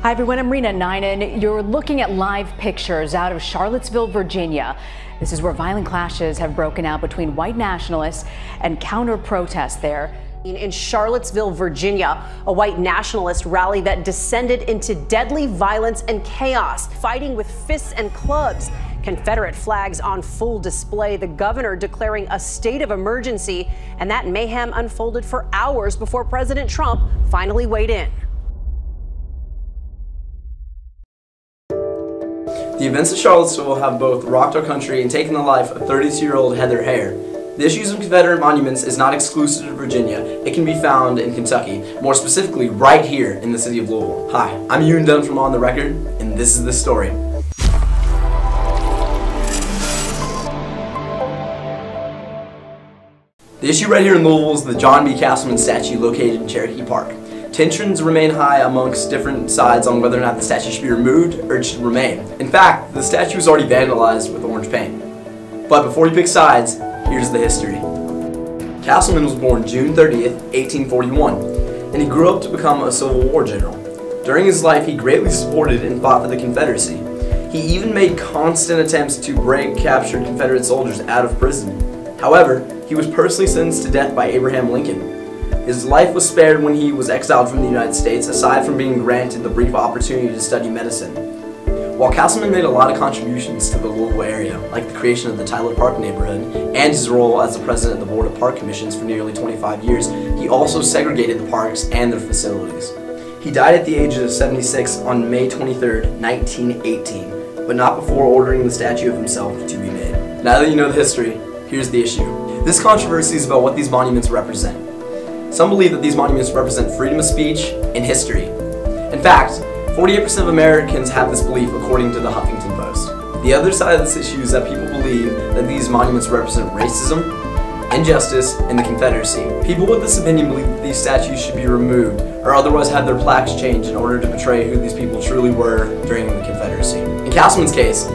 Hi everyone, I'm Trinen. You're looking at live pictures out of Charlottesville, Virginia. This is where violent clashes have broken out between white nationalists and counter-protests there. In Charlottesville, Virginia, a white nationalist rally that descended into deadly violence and chaos, fighting with fists and clubs. Confederate flags on full display, the governor declaring a state of emergency, and that mayhem unfolded for hours before President Trump finally weighed in. The events of Charlottesville have both rocked our country and taken the life of 32-year-old Heather Hare. The issues of Confederate monuments is not exclusive to Virginia. It can be found in Kentucky, more specifically right here in the city of Louisville. Hi, I'm Euan Dunn from On the Record, and this is the story. The issue right here in Louisville is the John B. Castleman statue located in Cherokee Park. Tensions remain high amongst different sides on whether or not the statue should be removed or it should remain. In fact, the statue was already vandalized with orange paint. But before you pick sides, here's the history. Castleman was born June 30th, 1841, and he grew up to become a Civil War general. During his life, he greatly supported and fought for the Confederacy. He even made constant attempts to break captured Confederate soldiers out of prison. However, he was personally sentenced to death by Abraham Lincoln. His life was spared when he was exiled from the United States, aside from being granted the brief opportunity to study medicine. While Castleman made a lot of contributions to the Louisville area, like the creation of the Tyler Park neighborhood and his role as the president of the Board of Park Commissions for nearly 25 years, he also segregated the parks and their facilities. He died at the age of 76 on May 23, 1918, but not before ordering the statue of himself to be made. Now that you know the history, here's the issue. This controversy is about what these monuments represent. Some believe that these monuments represent freedom of speech and history. In fact, 48% of Americans have this belief, according to the Huffington Post. The other side of this issue is that people believe that these monuments represent racism, injustice, and the Confederacy. People with this opinion believe that these statues should be removed or otherwise have their plaques changed in order to portray who these people truly were during the Confederacy. In Castleman's case,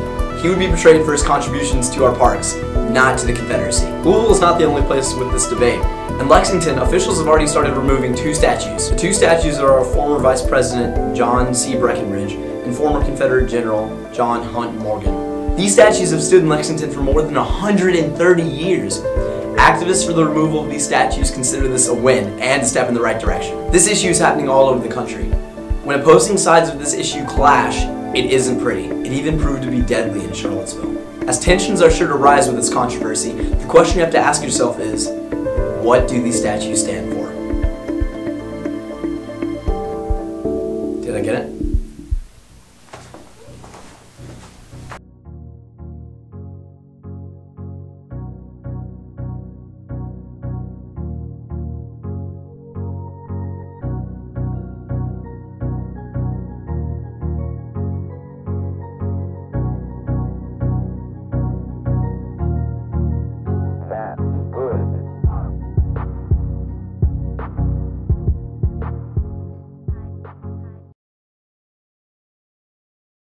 he would be portrayed for his contributions to our parks, not to the Confederacy. Louisville is not the only place with this debate. In Lexington, officials have already started removing two statues. The two statues are our former Vice President John C. Breckinridge and former Confederate General John Hunt Morgan. These statues have stood in Lexington for more than 130 years. Activists for the removal of these statues consider this a win and a step in the right direction. This issue is happening all over the country. When opposing sides of this issue clash, it isn't pretty. It even proved to be deadly in Charlottesville. As tensions are sure to rise with this controversy, the question you have to ask yourself is, what do these statues stand for? Did I get it?